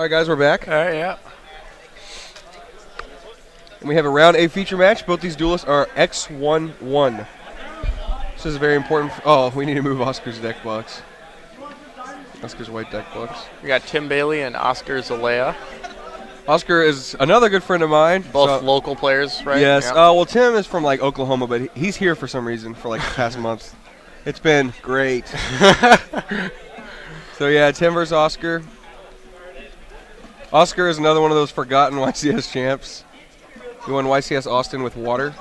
right, guys, we're back. All right, yeah. And we have a round A feature match. Both these duelists are X1-1. This is very important. Oh, we need to move Oscar's deck box. Oscar's white deck box. We got Tim Bailey and Oscar Zelaya. Oscar is another good friend of mine. Both local players, right? Yes. Yep. Well, Tim is from, like, Oklahoma, but he's here for some reason for, like, the past month. It's been great. So, yeah, Tim versus Oscar. Oscar is another one of those forgotten YCS champs. He won YCS Austin with Water.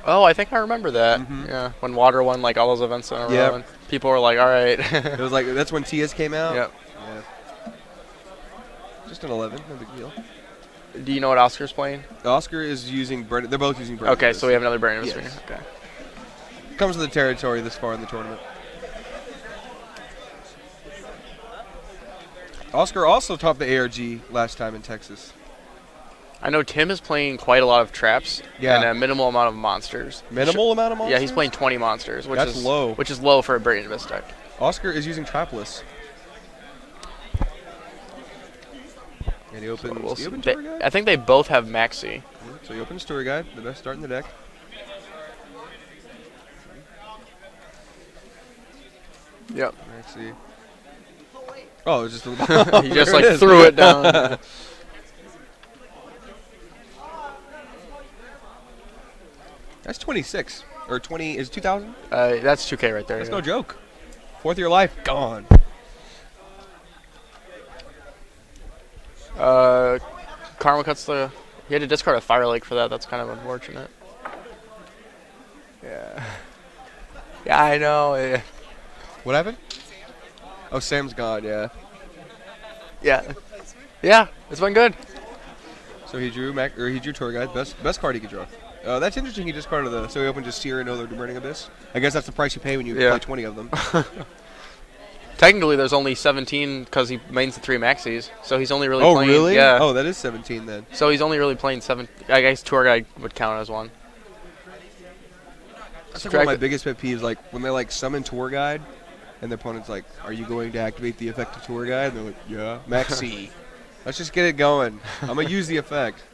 Oh, I think I remember that. Mm-hmm. Yeah, when Water won like all those events in a row, Yep. and people were like, "All right." It was like that's when TS came out. Yep. Yeah. Just an 11, no big deal. Do you know what Oscar's playing? Oscar is using Brendan. They're both using Brendan. Okay, so we have another Brandon. Yes. Okay. Comes with the territory this far in the tournament. Oscar also topped the ARG last time in Texas. I know Tim is playing quite a lot of traps Yeah. and a minimal amount of monsters. Minimal amount of monsters? Yeah, he's playing 20 monsters, which That's is low. Which is low for a Brandon deck. Oscar is using Trapless. And he opens. We'll he see. open Tour Guide? I think they both have Maxi. So he opens Tour Guide, the best start in the deck. Yep. Maxi. Oh, it was just a He just like threw it down. That's 26. Or 20, is it 2000? That's 2K right there. That's yeah. no joke. Fourth of your life, gone. Karma cuts the. He had to discard a Fire Lake for that. That's kind of unfortunate. Yeah. Yeah, I know. Yeah. What happened? Oh, Sam's gone, yeah. Yeah. Yeah, it's been good. So he drew he drew Tour Guide, best card he could draw. That's interesting. He discarded so he opened just Seer and Other Burning Abyss. I guess that's the price you pay when you play 20 of them. Technically, there's only 17 because he mains the 3 maxis, so he's only really playing. Really? Yeah. Oh, that is 17 then. So he's only really playing 7. I guess Tour Guide would count as one. That's like one of my biggest pet peeves. Like when they like summon Tour Guide, and the opponent's like, "Are you going to activate the effect of Tour Guide?" And they're like, "Yeah." Max C. Let's just get it going. I'm gonna use the effect.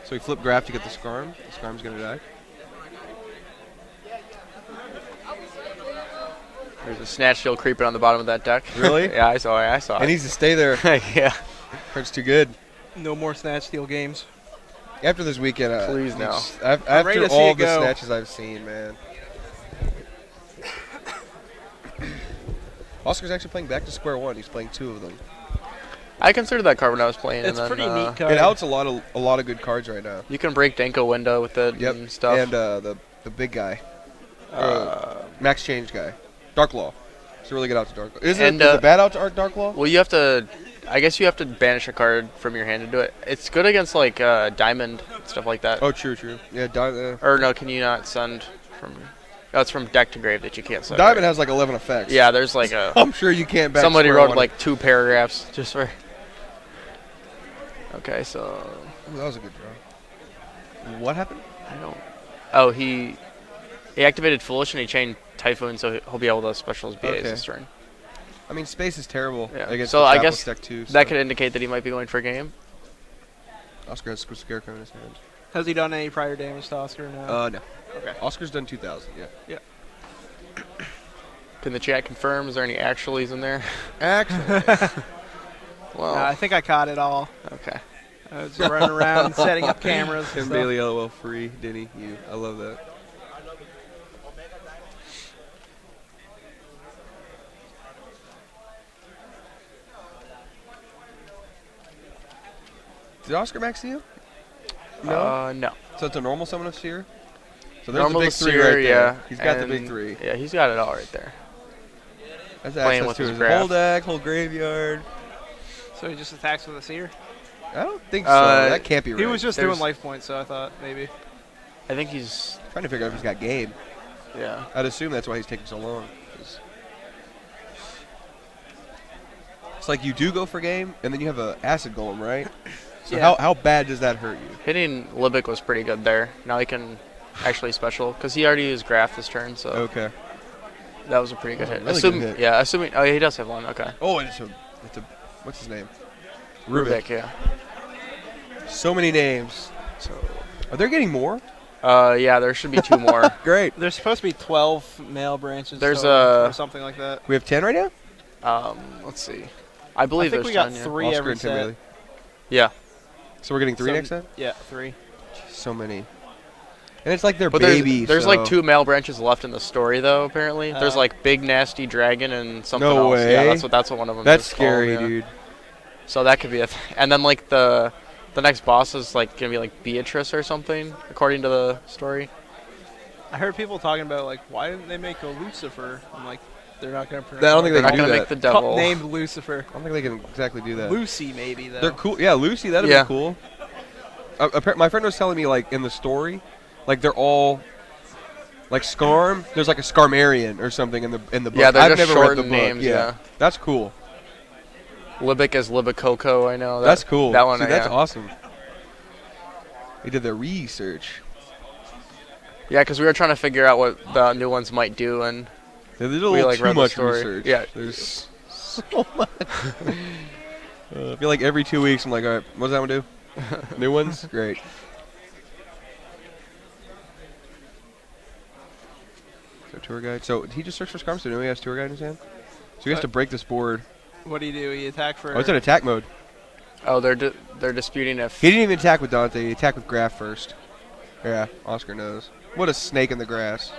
So we flip Graph to get the Skarm. The Skarm's gonna die. There's a Snatch Shield creeping on the bottom of that deck. Really? Yeah, I saw it. It needs to stay there. Yeah. Hurts too good. No more Snatch Steal games. After this weekend, Please no. After all the snatches I've seen, man. Oscar's actually playing back to square one. He's playing 2 of them. I considered that card when I was playing. It's and then, pretty neat card. It outs a lot of good cards right now. You can break Denko window with it and stuff. And the big guy, Max Change guy, Dark Law. It's a really good out to Dark Law. Is it bad out to Dark Law? Well, you have to. I guess you have to banish a card from your hand to do it. It's good against like Diamond stuff like that. Oh, true. Yeah, Or no, can you not send from? Oh, it's from deck to grave that you can't send. Diamond right? has like 11 effects. Yeah, there's like a. I'm sure you can't. Somebody wrote like 2 paragraphs just for. Okay, so. Ooh, that was a good draw. What happened? I don't. Oh, he activated Foolish and he chained Typhoon, so he'll be able to special his BAs this turn. I mean, space is terrible. Yeah. Against So the I Trapless guess deck too, that could indicate that he might be going for a game. Oscar has Scarecrow in his hand. Has he done any prior damage to Oscar now? No. Okay. Oscar's done 2,000. Yeah. Can the chat confirm? Is there any actualies in there? Actually. Well, I think I caught it all. okay. I was running around setting up cameras. Tim and Bailey, LOL free. Denny, you. I love that. Did Oscar max you? No. No. So it's a normal summon of Seer? So there's Normal the big 3 Seer, right there. yeah. He's got the And big 3. Yeah, he's got it all right there. That's Playing access with to his his graph. whole deck, whole graveyard. So he just attacks with a Seer? I don't think so. That can't be right. He was just There's- doing life points, so I thought maybe. I think he's. trying to figure out if he's got game. Yeah. I'd assume that's why he's taking so long. It's like you do go for game, and then you have a acid golem, right? So Yeah. how bad does that hurt you? Hitting Libic was pretty good there. Now he can actually special because he already used Graph this turn, so Okay. that was a pretty good That hit. was a really good hit. Yeah, assuming. Oh, yeah, he does have one. Okay. Oh, it's a what's his name? Rubik, yeah. So many names. So. Are they getting more? Yeah, there should be 2 more. Great. There's supposed to be 12 male branches. There's total, or something like that. We have 10 right now? Let's see. I believe I think there's we got 10, yeah. 3 Oscar every and Tim set. Bailey. Yeah. So we're getting 3 next set? Yeah, 3. So many. And it's like their But baby. there's so. like 2 male branches left in the story, though. Apparently, there's like Big Nasty Dragon and something No else. way. Yeah, that's what one of them. That's is scary, called, yeah. dude. So that could be a. And then like the next boss is like gonna be like Beatrice or something, according to the story. I heard people talking about like, why didn't they make a Lucifer? I'm like, they're not gonna pronounce. I don't think They're they not can gonna do make the that. devil. named Lucifer. I don't think they can exactly do that. Lucy maybe though. They're cool. Yeah, Lucy, that'd Yeah. be cool. My friend was telling me, like, in the story, like, they're all, like, Skarm. There's, like, a Skarmarian or something in the book. Yeah, they're I've just never read the shortened book. names. Yeah. That's cool. Libic is Libicoco. I know. That's cool. That one. See, that's yeah. awesome. They did their research. Yeah, because we were trying to figure out what the new ones might do, and They did a we little like too read the much story. research. Yeah. There's so much. I feel like every 2 weeks I'm like, all right, what does that one do? New ones? Great. So tour guide. So he just searched for Skarm, so now he has tour guide in his hand? So he has to break this board. What do? You attack for? Oh, it's in attack mode. oh, they're disputing if He didn't even attack with Dante. He attacked with Graph first. Yeah, Oscar knows. What a snake in the grass.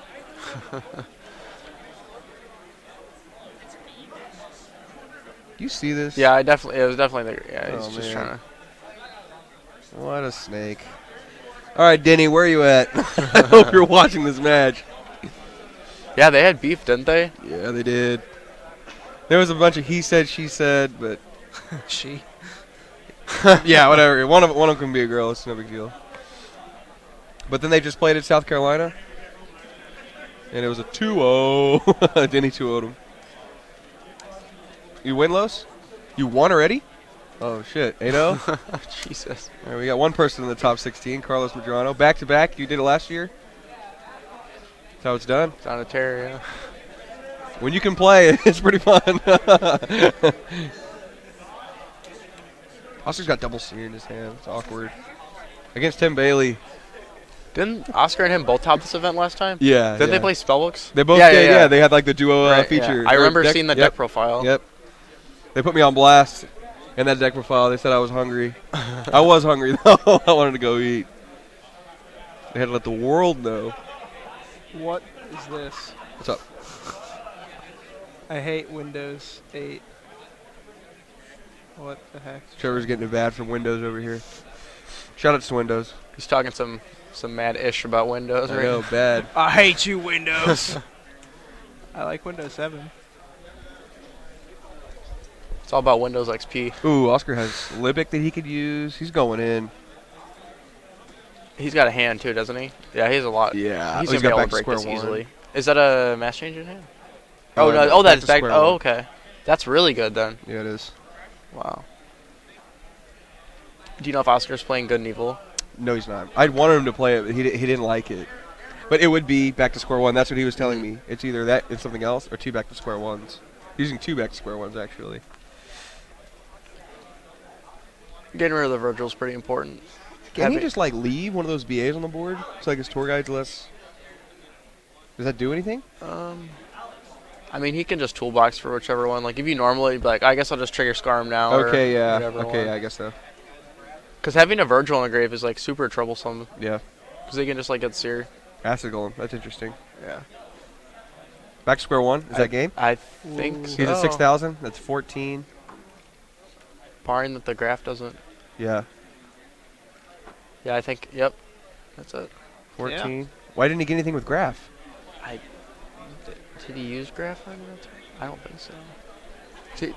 Do you see this? Yeah, it was definitely the, yeah, he's Oh, just man. trying to. What a snake. All right, Denny, where are you at? I hope you're watching this match. Yeah, they had beef, didn't they? Yeah, they did. There was a bunch of he said, she said, but she. yeah, whatever. One of them can be a girl. It's no big deal. But then they just played at South Carolina, and it was a 2-0. Denny 2-0'd him. You win, Los? You won already? Oh, shit. 8-0? Jesus. All right, we got one person in the top 16, Carlos Madrano. Back-to-back. You did it last year? That's how it's done. It's on a tear, yeah. When you can play, it's pretty fun. Oscar's got double seer in his hand. It's awkward. Against Tim Bailey. Didn't Oscar and him both top this event last time? Yeah. Did yeah. they play Spellbooks? They both yeah, did, yeah. They had like the duo Right, feature. yeah. I Or remember deck- seeing the yep, deck profile. Yep. They put me on blast in that deck profile. They said I was hungry. I was hungry, though. I wanted to go eat. They had to let the world know. What is this? What's up? I hate Windows 8. What the heck? Trevor's getting it bad from Windows over here. Shout out to Windows. He's talking some mad ish about Windows, I right? know, bad. I hate you, Windows. I like Windows 7. It's all about Windows XP. Ooh, Oscar has Libic that he could use. He's going in. He's got a hand too, doesn't he? Yeah, he has a lot. Yeah. He's he's gonna got be able back to break square this one. easily. Is that a mass change in hand? Oh no! no, Oh, that's to back. square Oh, one. okay. That's really good then. Yeah, it is. Wow. Do you know if Oscar's playing good and evil? No, he's not. I'd wanted him to play it, but he didn't like it. But it would be back to square one. That's what he was telling me. It's either that and something else, or 2 back to square ones. Using 2 back to square ones, actually. Getting rid of the Virgil's pretty important. Can he just, like, leave one of those BAs on the board? So, like, his tour guide's less... Does that do anything? I mean, he can just toolbox for whichever one. Like, if you normally be like, I guess I'll just trigger Scarm now. Okay, or yeah. whatever Okay, one. yeah, I guess so. Because having a Virgil in the grave is, like, super troublesome. Yeah. Because they can just, like, get seared. Acid Golem. That's interesting. Yeah. Back to square one. Is that game? I think so. He's at 6,000. That's 14. Barring that the graph doesn't. Yeah. Yeah, I think, yep. That's it. 14. Why didn't he get anything with Graph? Did he use graph on that? I don't think so.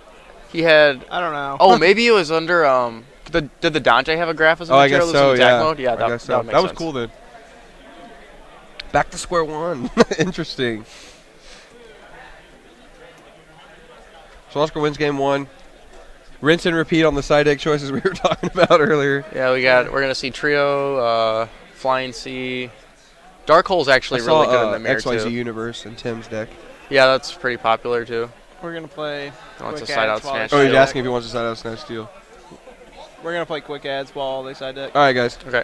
He had. I don't know. Oh, maybe it was under. Did the Dante have a graph as a Oh, I material guess that was so, in attack yeah. mode? Yeah, I guess so. that would make That was sense. cool, then. Back to square one. Interesting. So Oscar wins game 1. rinse and repeat on the side deck choices we were talking about earlier. Yeah, we're gonna see trio, flying C. Dark Hole's actually I saw, really good in the mirror XYZ too. Universe in Tim's deck. Yeah, that's pretty popular too. We're gonna play. He wants a quick side ads out while they snatch. Oh, he's side asking if deck. he wants to side out snatch steal. We're gonna play quick ads while they side deck. All right, guys. Okay.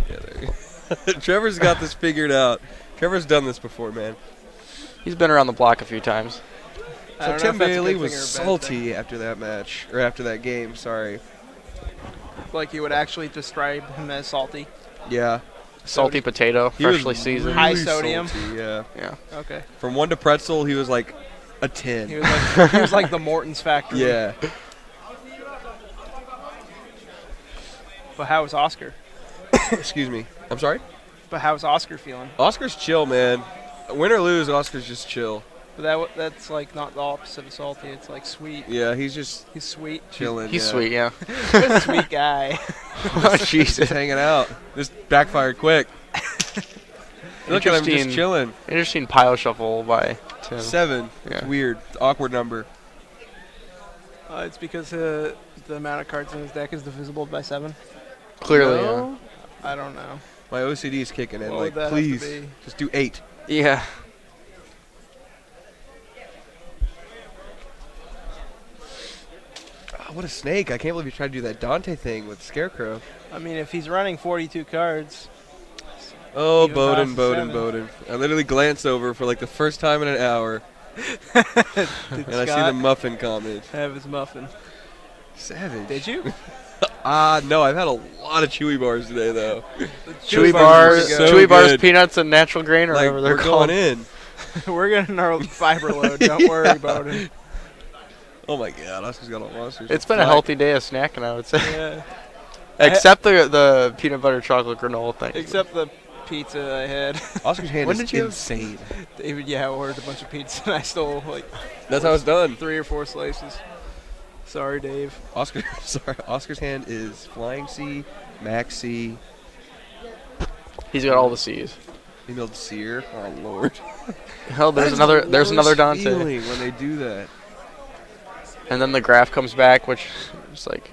Yeah, there you go. Trevor's got this figured out. Trevor's done this before, man. He's been around the block a few times. I So don't know Tim if that's a Bailey good was thing or a bad salty after that match, or after that game, sorry. thing. Like you would actually describe him as salty. Yeah. Salty potato, He was freshly seasoned. High really sodium. salty, yeah. Yeah. Okay. From 1 to pretzel, he was like a 10. He was like the Morton's factory. Yeah. But how was Oscar? Excuse me. I'm sorry? But how's Oscar feeling? Oscar's chill, man. Win or lose, Oscar's just chill. But that's like not the opposite of salty. It's like sweet. Yeah, he's just He's sweet. chilling. He's yeah. sweet, yeah. Sweet guy. Oh, Jesus. Just hanging out. This backfired quick. Look at him just Interesting. chilling. Interesting pile shuffle by Tim. 7. It's Yeah. weird. It's an awkward number. It's because the amount of cards in his deck is divisible by 7. Clearly, No? I don't know. My OCD is kicking in. What Like, would that have to please, be? just do 8. yeah. Yeah. Oh, what a snake. I can't believe you tried to do that Dante thing with Scarecrow. I mean, if he's running 42 cards, Oh, Even Bowden, past Bowden, 7. Bowden. I literally glanced over for like the first time in an hour, did and I see the Scott muffin comment. have his muffin? Savage. Did you? No, I've had a lot of Chewy bars today, though. Chewy bars bars, are so Chewy bars, good. peanuts, and natural grain, or Like, whatever they're we're called. going in. We're getting our fiber load. Don't worry about it. Oh my god, Oscar's got all monsters. It's been a healthy day of snacking, I would say. Yeah. Except the peanut butter chocolate granola thing. Except the pizza I had. Oscar's hand When is did you have- insane. David, yeah, ordered a bunch of pizza and I stole like That's how it's done. 3 or 4 slices. Sorry, Dave. Oscar's hand is Flying C, Max C, He's got all the C's. emailed Sear. Oh lord. Hell, there's That is another. the There's another worst Dante. feeling when they do that. And then the graph comes back, which is like,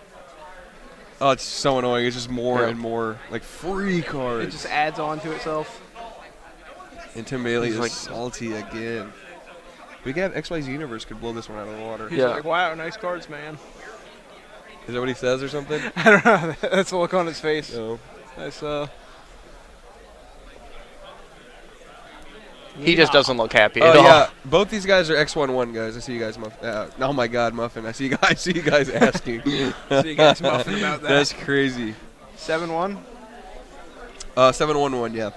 Oh, it's so annoying. It's just more Yeah. and more like free cards. It just adds on to itself. And Tim Bailey He's is like- salty again. We could have XYZ Universe could blow this one out of the water. He's Yeah. like, wow, nice cards, man. Is that what he says or something? I don't know. That's the look on his face. No. That's he just doesn't look happy Oh at all. yeah, both these guys are X11 guys. I see you guys, Muffin. Oh my God, Muffin! I see you guys asking. So you guys muffin about that. That's crazy. 7-1. 711, yeah.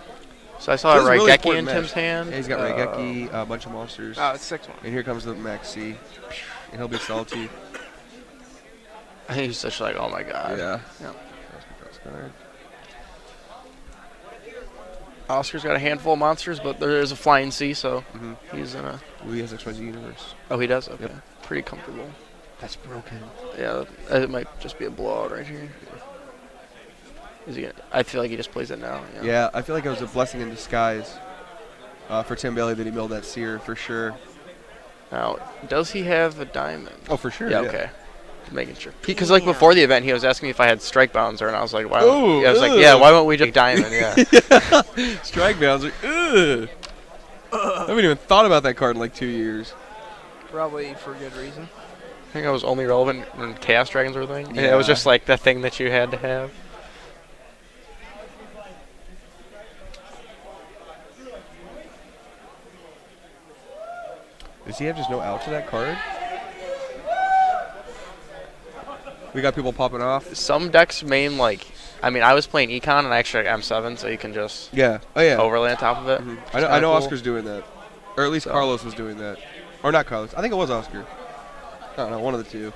So I saw This is a really Raigeki important in match. Tim's hand. Yeah, he's got Raigeki, a bunch of monsters, Oh, it's 6-1. and here comes the Max C, and he'll be salty. I think he's just like, oh my god. Yeah. Yeah. Cross guard. Oscar's got a handful of monsters, but there is a flying C, so Mhm. he's in a. Ooh, he has XYZ Universe. Oh, he does. Okay. Yep. Pretty comfortable. That's broken. Yeah, it might just be a blowout right here. Is he gonna, I feel like he just plays it now. Yeah, I feel like it was a blessing in disguise for Tim Bailey that he milled that Sear for sure. Now, does he have a diamond? Oh, for sure. Yeah. Okay. Making sure. Because like before the event, he was asking me if I had strike bouncer, and I was like, why? Ooh, I was like, ugh. yeah, why won't we just diamond? Yeah. Strike bouncer. Ugh. I haven't even thought about that card in like 2 years. Probably for good reason. I think I was only relevant when Chaos Dragons were a thing. And it was just like the thing that you had to have. Does he have just no out to that card? We got people popping off. Some decks main like, I mean, I was playing Econ and I actually got M7, so you can just Yeah. Oh yeah. overlay on top of it. I know. Cool. Oscar's doing that, or at least Carlos was doing that, or not Carlos. I think it was Oscar. I don't know. One of the two.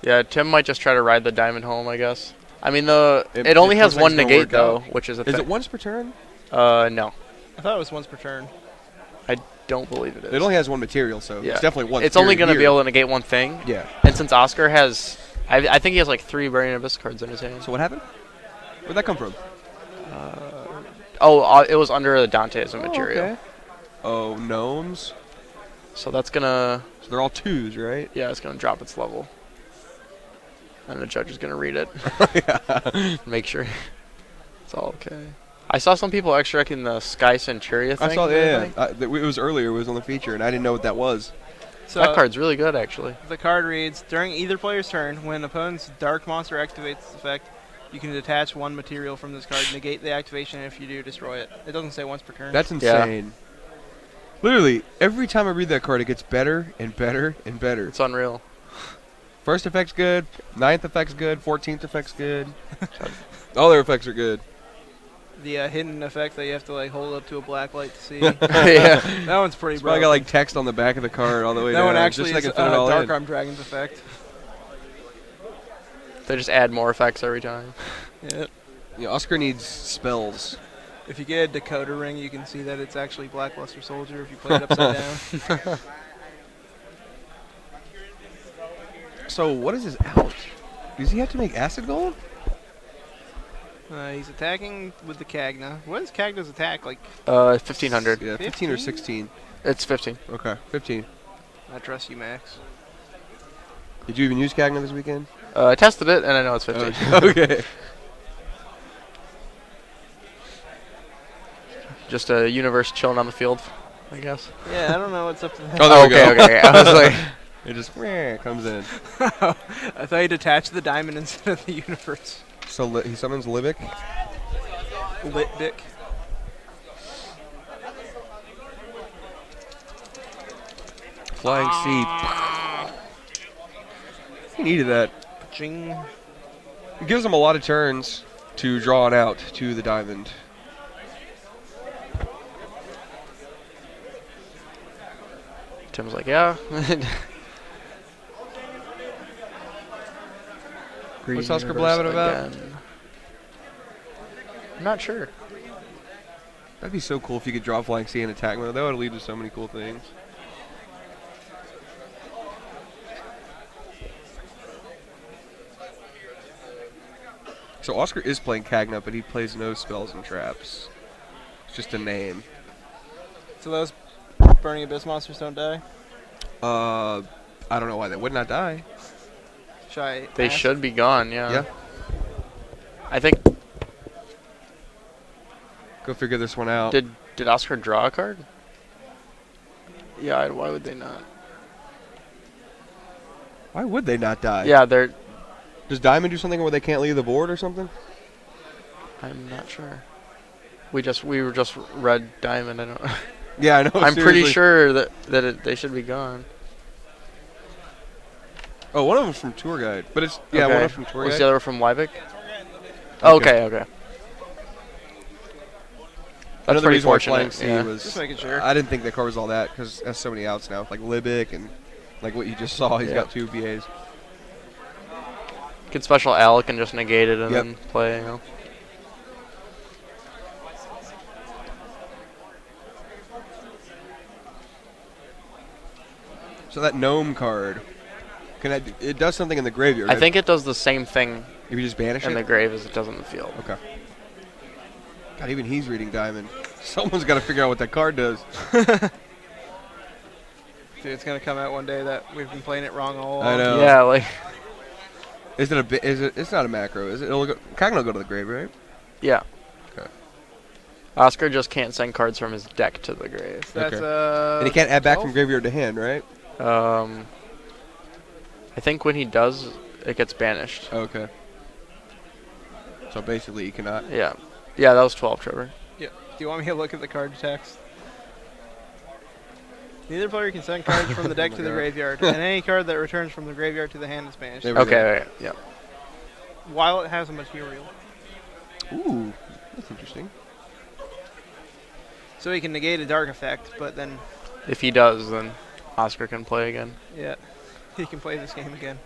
Yeah, Tim might just try to ride the diamond home, I guess. I mean, it it only has looks like one it's gonna negate work though, out. which is a Is thing. it once per turn? No, I thought it was once per turn. I don't believe it is. It only has one material, so Yeah. it's definitely one. It's only going going to be able to negate one thing. Yeah. And since Oscar has, I think he has like 3 Burning Abyss cards in his hand. So what happened? Where'd that come from? It was under the Dante as a material. Okay. Oh, gnomes. So that's gonna, So they're all 2s, right? yeah, it's gonna drop its level. And the judge is gonna read it. Make sure it's all okay. I saw some people extracting the Sky Centuria thing. I saw. the other Yeah. day. It was earlier. It was on the feature, and I didn't know what that was. So That card's really good, actually. the card reads, during either player's turn, when opponent's dark monster activates this effect, you can detach one material from this card, negate the activation, and if you do, destroy it. It doesn't say once per turn. That's insane. Literally, every time I read that card, it gets better and better and better. It's unreal. First effect's good, 9th effect's good, 14th effect's good. All their effects are good. the hidden effect that you have to like hold up to a black light to see. Yeah. That one's pretty It's probably broken. got like text on the back of the card all the way that down. one actually just so is I can fit it all Dark in. Arm Dragon's effect. They just add more effects every time. Yeah. Yeah, Oscar needs spells. If you get a decoder ring, you can see that it's actually Blackluster Soldier if you play it upside down. So what is his out? Does he have to make acid gold? He's attacking with the Cagna. What is Cagna's attack? Like, 1500. Yeah, 15 or 15? 16. It's 15. Okay, 15. I trust you, Max. Did you even use Cagna this weekend? I tested it, and I know it's 15. Okay. Just a universe chilling on the field, I guess. Yeah, I don't know what's up to that. Oh, there we okay, go. okay. I was like, It just comes in. I thought you detached the diamond instead of the universe. So he summons Libic. Lit dick. Flying Sea. He needed that. Jing. It gives him a lot of turns to draw it out to the diamond. Tim's like, yeah. What's Oscar blabbing about? Again. I'm not sure. That'd be so cool if you could draw Flying Sea and attack mode. That would lead to so many cool things. So Oscar is playing Cagna, but he plays no spells and traps. It's just a name. So those Burning Abyss monsters don't die? I don't know why they would not die. Should I They ask? should be gone, yeah. Yeah. I think, Go figure this one out. did Oscar draw a card? Yeah, why would they not? Why would they not die? Yeah, they're, Does Diamond do something where they can't leave the board or something? I'm not sure. We were just red diamond, I don't Yeah, I know. I'm pretty seriously. sure that they should be gone. Oh, one of them's from Tour Guide, but it's one of them from Tour Was Guide. the other from Liebig? Okay, okay. That's Another pretty reason why Flying fortunate. Sea Yeah. was. Just making sure. I didn't think that covers all that because it has so many outs now, like Libic and like what you just saw. He's Yeah. got 2 BAs. Get special Alec and just negate it and Yep. then play, you know. So that gnome card, it does something in the graveyard. I think it does the same thing if you just banish in it. the grave as it does in the field. Okay. God, even he's reading Diamond. Someone's got to figure out what that card does. Dude, it's gonna come out one day that we've been playing it wrong all along. I know. Yeah, like Is it a bit? Is it? It's not a macro, is it? It'll go. Kraken will go to the grave, right? yeah. Okay. Oscar just can't send cards from his deck to the grave. That's And he can't add back 12? from graveyard to hand, right? I think when he does, it gets banished. Okay. So basically, you cannot. Yeah. Yeah, that was 12, Trevor. Yeah. Do you want me to look at the card text? Neither player can send cards from the deck Oh to my the God. graveyard, and any card that returns from the graveyard to the hand is banished. There we Okay, go. right, yeah. While it has a material. Ooh, that's interesting. So he can negate a dark effect, but then, If he does, then Oscar can play again. yeah, he can play this game again.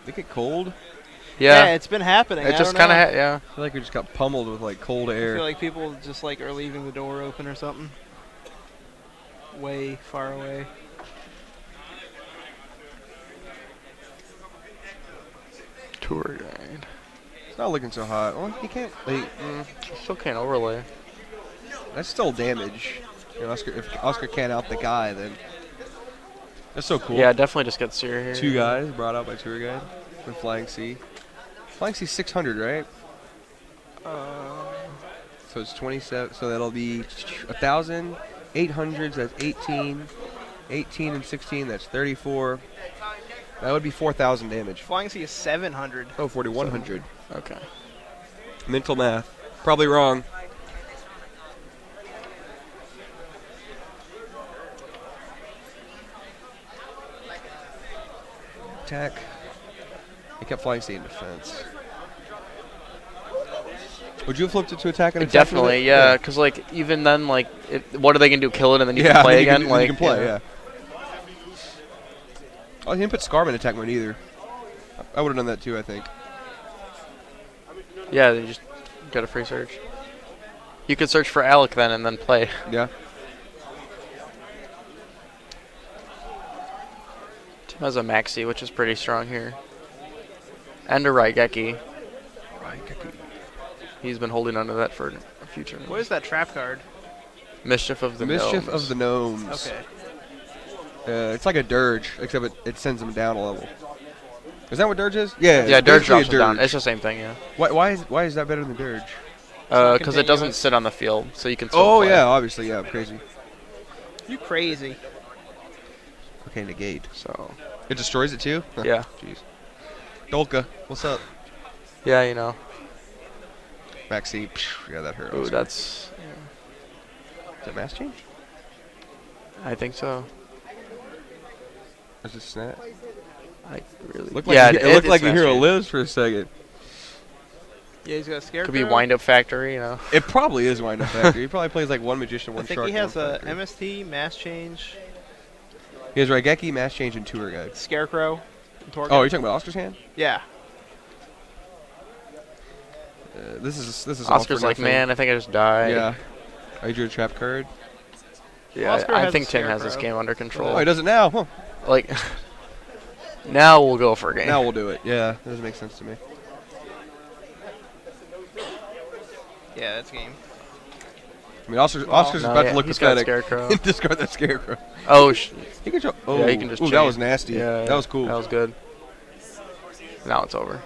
They get cold. Yeah, Yeah. it's been happening. It I just don't know. kind of, yeah. I feel like we just got pummeled with like cold I air. feel like people just like are leaving the door open or something. Way far away. Tour guide. It's not looking so hot. Well, you can't. Like, Still can't overlay. that's still damage. You know, if Oscar can't out the guy, then that's so cool. Yeah, definitely just get Seer here. 2 guys brought out by tour guide with Flying C. Flying C 600, right? So it's 27. So that'll be 1,000. 800s. That's 18. 18 and 16. That's 34. That would be 4,000 damage. Flying C is 700. Oh, 4,100. Okay. Mental math. Probably wrong. Attack. He kept Flying C in defense. Would you have flipped it to attack and attack? with Definitely, it? yeah. Because, like, even then, like, what are they going to do? Kill it and then you Yeah, can play then again? then Like, you can play, yeah. Oh, he didn't put Scarman in attack mode either. I would have done that too, I think. Yeah, you just get a free search. You could search for Alec then and then play. Yeah. Tim has a Maxi, which is pretty strong here. And a Raigeki. He's been holding onto that for a few turns. What is that trap card? Mischief of the Mischief Gnomes. of the Gnomes. Okay. It's like a dirge, except it sends them down a level. Is that what dirge is? Yeah. Yeah, it's Dirge basically a drops them down. It's the same thing, yeah. Why is that better than dirge? not Because it doesn't continuous. sit on the field, so you can still Oh play. yeah, obviously, yeah, crazy. You crazy. Okay, negate. So, It destroys it too? Huh, yeah. Jeez. Dolka, what's up? Yeah, you know. Maxi, yeah, that hurt. Ooh, Is that's... that mass change? I think so. Is it snap? I really... Looked like yeah, it looked like it's your hero Master. lives for a second. Yeah, he's got a scarecrow. Could be Wind Up Factory, you know. It probably is Wind Up Factory. He probably plays like one magician, I one think shark. he has one a factory. MST, mass change, He has Raigeki, mass change, and tour guide. scarecrow, and Torgal. Oh, you're talking about Oscar's hand? Yeah. This is all Oscar's for like, nothing. man, I think I just died. Yeah. Oh, you drew a trap card? Yeah, Oscar I has think a Tim has this Scarecrow. game under control. Oh, he does it now. Huh. Like, now we'll go for a game. Now we'll do it. Yeah, that doesn't make sense to me. Yeah, that's game. I mean, Oscar's No, about yeah, to look he's got pathetic. Scarecrow. Discard that scarecrow. Oh, He can oh, yeah, he can just ooh, that chain. was nasty. Yeah, that was cool. That was good. Now it's over.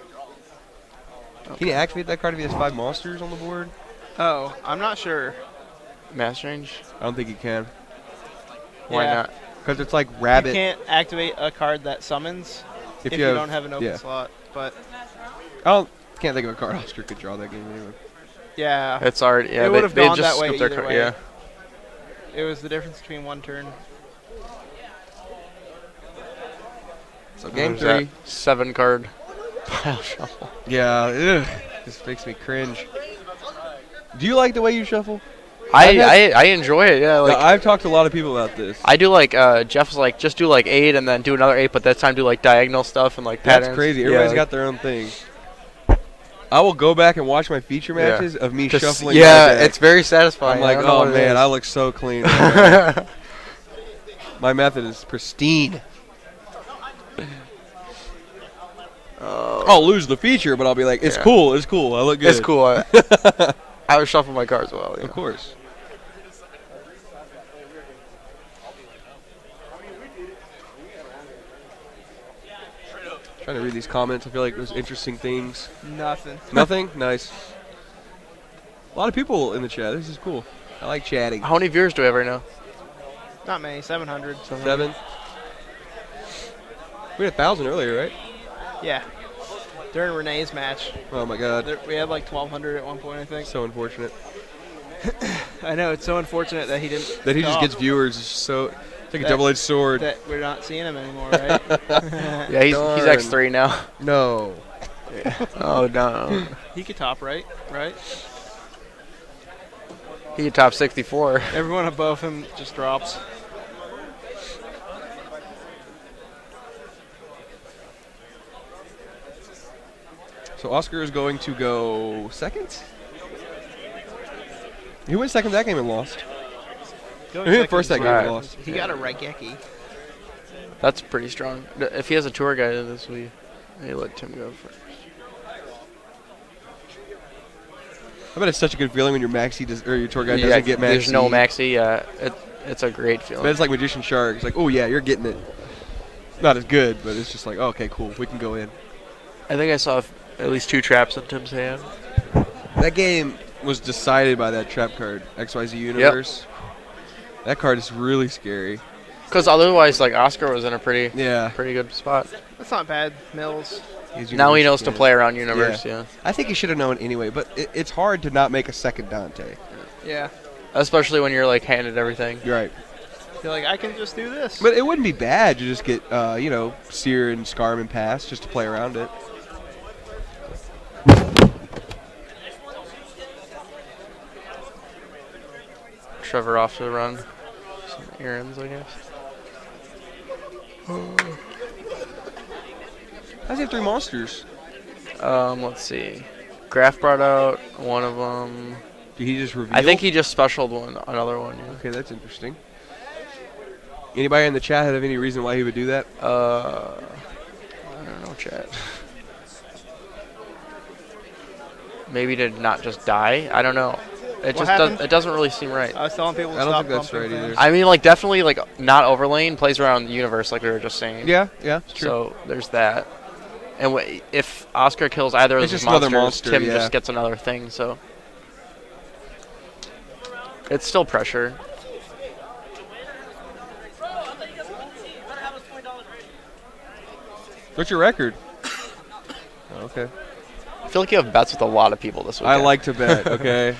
Can you activate that card if he has 5 monsters on the board? Oh, I'm not sure. Mass change? I don't think he can. Why Yeah. not? Because it's like You rabbit. can't activate a card that summons if you don't have an open yeah. slot. But Can't think of a card Oscar could draw that game anyway. yeah, It's already, yeah, It would've they gone just that way scooped their either card, way. yeah. it was the difference between one turn. So game There's 3. that 7 card pile shuffle. Yeah, ugh, this makes me cringe. Do you like the way you shuffle? I enjoy it, yeah. Like, I've talked to a lot of people about this. I do like, Jeff's like, just do like 8 and then do another 8, but this time do like diagonal stuff and like patterns. That's crazy. Yeah, Everybody's like, got their own thing. I will go back and watch my feature Yeah. matches of me just- shuffling. yeah, my deck. it's very satisfying. I'm like, I don't know oh what it man, is. I look so clean. right now. My method is pristine. I'll lose the feature, but I'll be like, it's Yeah. cool. It's cool. I look good. It's cool. I would shuffle my cards well. Of course. Trying to read these comments. I feel like there's interesting things. Nothing. Nothing? Nice. A lot of people in the chat. This is cool. I like chatting. How many viewers do we have right now? Not many. 700. 7. We had 1,000 earlier, right? Yeah. During Renee's match, Oh my god. we had like 1,200 at one point, I think. So unfortunate. I know, it's so unfortunate that he didn't. That he just talk, gets viewers. It's so. It's like a That- double-edged sword. That we're not seeing him anymore, right? Yeah, he's Darn. X3 now. No. Oh no. He could top right? He could top 64. Everyone above him just drops. So Oscar is going to go second? He went second that game and lost. Going He went first that second, game and Right. lost. He got a Raigeki. That's pretty strong. If he has a tour guide in this week, they let Tim go first. I bet it's such a good feeling when your maxi does, or your tour guide Yeah, doesn't get maxi. there's no maxi. Yeah, it's a great feeling. But it's like Magician Shark. It's like, oh yeah, you're getting it. Not as good, but it's just like, oh, okay, cool, we can go in. I think I saw at least 2 traps in Tim's hand. That game was decided by that trap card, XYZ Universe. That card is really scary. Because otherwise, like Oscar was in a pretty Yeah. good spot. That's not bad. Mills. Now he knows to play around Universe. Yeah. I think he should have known anyway, but it's hard to not make a second Dante. Yeah. Especially when you're like handed everything. You're right. You're like, I can just do this. But it wouldn't be bad to just get, Sear and Scarm and Pass just to play around it. Trevor off to run some errands, I guess. How's he have 3 monsters? Let's see. Graf brought out one of them. Did he just reveal? I think he just specialed another one. Yeah. Okay, that's interesting. Anybody in the chat have any reason why he would do that? I don't know, chat. Maybe to not just die. I don't know. It doesn't really seem right. I was telling people to I don't stop think that's bumping right either. things. I mean, like definitely like not overlane plays around the universe like we were just saying. Yeah, it's true. So there's that. And if Oscar kills either of It's those just another monsters, monster, Tim yeah. just gets another thing. So it's still pressure. What's your record? Oh, okay. I feel like you have bets with a lot of people this weekend. I like to bet, okay?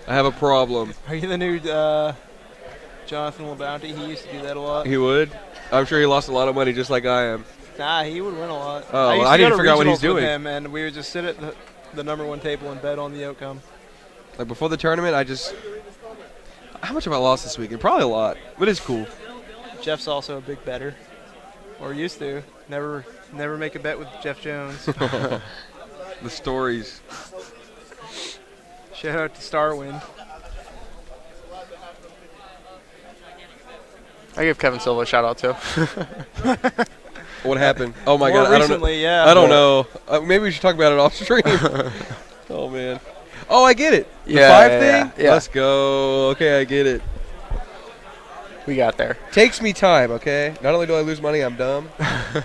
I have a problem. Are you the new Jonathan LeBounty? He used to do that a lot. He would? I'm sure he lost a lot of money just like I am. Nah, he would win a lot. Oh, used well, to I go need to to figure out what he's regionals with doing. him, and we would just sit at the number 1 table and bet on the outcome. Like before the tournament, how much have I lost this weekend? Probably a lot, but it's cool. Jeff's also a big bettor, or used to. Never make a bet with Jeff Jones. The stories. Shout out to Starwind. I give Kevin Silva a shout out too. What happened? Oh my More god, recently, yeah. I don't know. Maybe we should talk about it off stream. Oh man. Oh, I get it. The Yeah, 5 yeah, thing? yeah. Let's go. Okay, I get it. We got there. Takes me time, okay? Not only do I lose money, I'm dumb.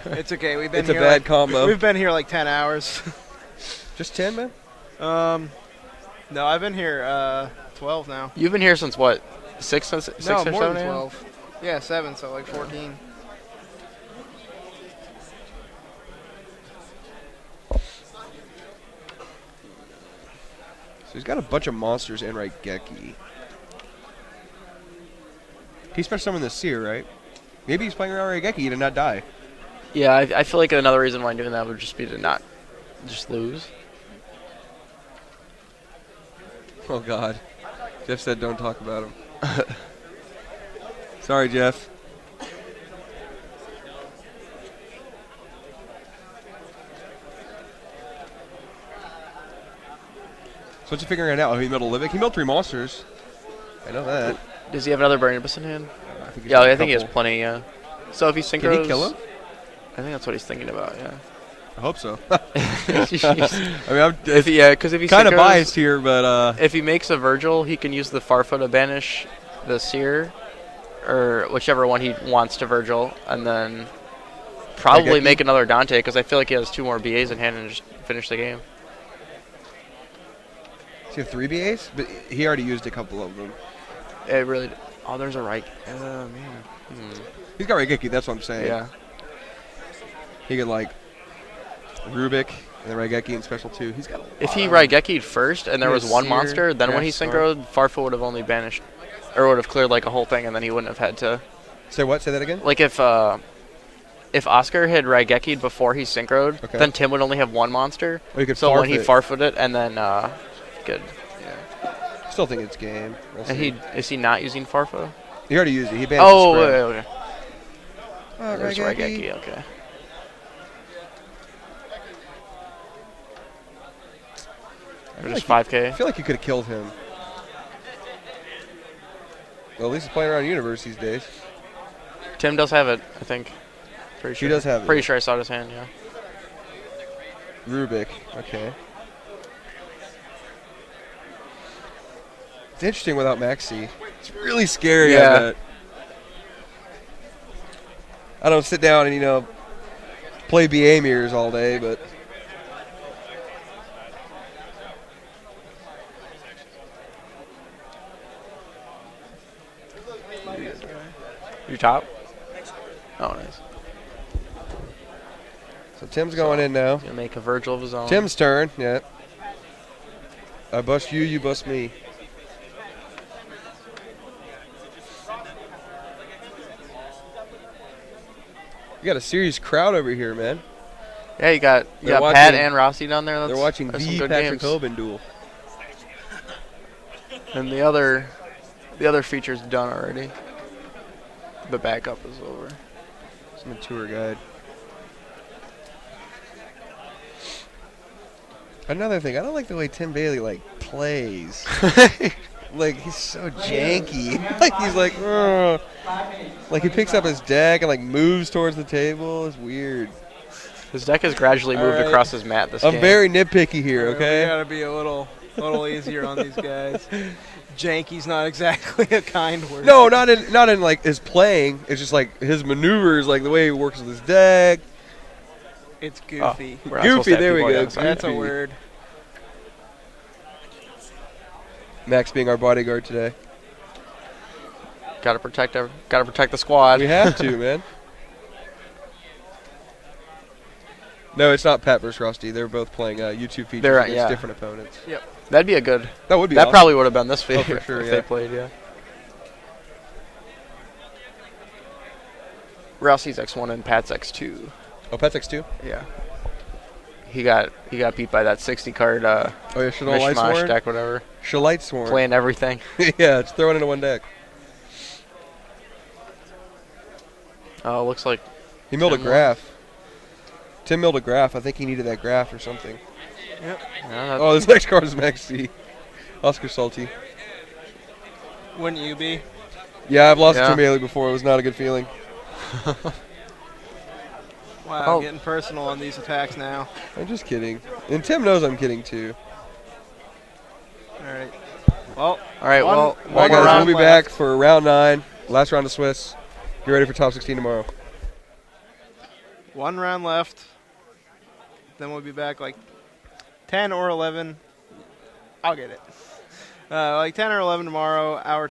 It's okay. We've been It's a here bad combo. We've been here like 10 hours. Just 10, man? No, I've been here 12 now. You've been here since what? 6 or 7 No, more than a.m.? 12. Yeah, 7, so like 14. So he's got a bunch of monsters and Raigeki. He special summoned the Seer, right? Maybe he's playing around Raigeki to not die. Yeah, I feel like another reason why doing that would just be to not just lose. Oh god. Jeff said don't talk about him. Sorry, Jeff. So what you figuring out? Oh, he milled a Livic? He milled 3 monsters. I know that. Does he have another Burning Abyss in hand? I think he's Yeah, got a I think he has couple. plenty, yeah. So if he synchros... Can he kill him? I think that's what he's thinking about, yeah. I hope so. Jeez. I mean, I'm If he, yeah, because if he kind of synchros- biased here, but if he makes a Virgil, he can use the Farfa to banish the Seer, or whichever one he wants to Virgil, and then probably Raigeki? make another Dante, because I feel like he has 2 more BAs in hand and just finish the game. does he have 3 BAs? But he already used a couple of them. It really. Oh, there's a right. Man. He's got Raigeki, that's what I'm saying. Yeah. He could, like, Rubik and then Raigeki in special 2. He's got a If he lot. Raigeki'd first and there He was has one Seer, monster, then when he Grass synchroed, Farfa would have only banished, or would have cleared like a whole thing, and then he wouldn't have had to. Say what? Say that again? Like if Oscar had Raigeki'd before he synchroed, Okay. then Tim would only have one monster. Or you could So when he forfeit. farfed it, and then good. Still think it's game. We'll And see. is he not using Farfa? He already used it. He banned Oh, the wait, spread. okay. There's Raigeki. Okay. Or just I 5K. feel like you could have killed him. Well, at least he's playing around Universe these days. Tim does have it, I think. Pretty sure. He does have it. Pretty sure I saw his hand. Yeah. Rubik. Okay. It's interesting without Maxi. It's really scary. Yeah. I bet. I don't sit down and, you know, play BA mirrors all day, but You top? Oh, nice. so Tim's going in now. He's gonna make a Virgil of his own. Tim's turn. Yeah. I bust you, you bust me. You got a serious crowd over here, man. Yeah, you got They're Pat watching- and Rossi down there. They're watching that's some the good Patrick games. Hoban duel. And the other feature's done already. The backup is over. It's my tour guide. Another thing, I don't like the way Tim Bailey plays. Like he's so janky. Like he's like, "Ugh." Like he picks up his deck and moves towards the table. It's weird. His deck has gradually moved Alright. across his mat this I'm game. very nitpicky here, We okay? gotta be a little easier on these guys. Janky's not exactly a kind word. No, not in his playing. It's just his maneuvers, the way he works with his deck. It's goofy. We're not supposed to have There we people go. on the side. That's a goofy. word. Max being our bodyguard today. Gotta protect the squad. We have to, man. No, it's not Pat versus Rusty. They're both playing YouTube features They're, against yeah. different opponents. That'd be a good. That would be That awesome. probably would have been this video for sure, if yeah. they played. Yeah. Rossi's X1 and Pat's X2. Oh, Pat's X2? Yeah. He got beat by that 60 card Oh, yeah, Chanel mishmash Lightsworn? deck, whatever. Lightsworn. Playing everything. Yeah, it's thrown into one deck. Oh, looks like He milled a Tim graph. Tim milled a graph. I think he needed that graph or something. Oh, this next card is Maxi. Oscar Salty. Wouldn't you be? Yeah, I've lost to Yeah. Tim Bailey before. It was not a good feeling. Wow, Oh. getting personal on these attacks now. I'm just kidding. And Tim knows I'm kidding, too. All right. Well, All right, one- well, All right, one guys, round we'll be left. back for round 9. Last round of Swiss. Get ready for top 16 tomorrow. One round left. Then we'll be back 10 or 11. I'll get it. 10 or 11 tomorrow. Hour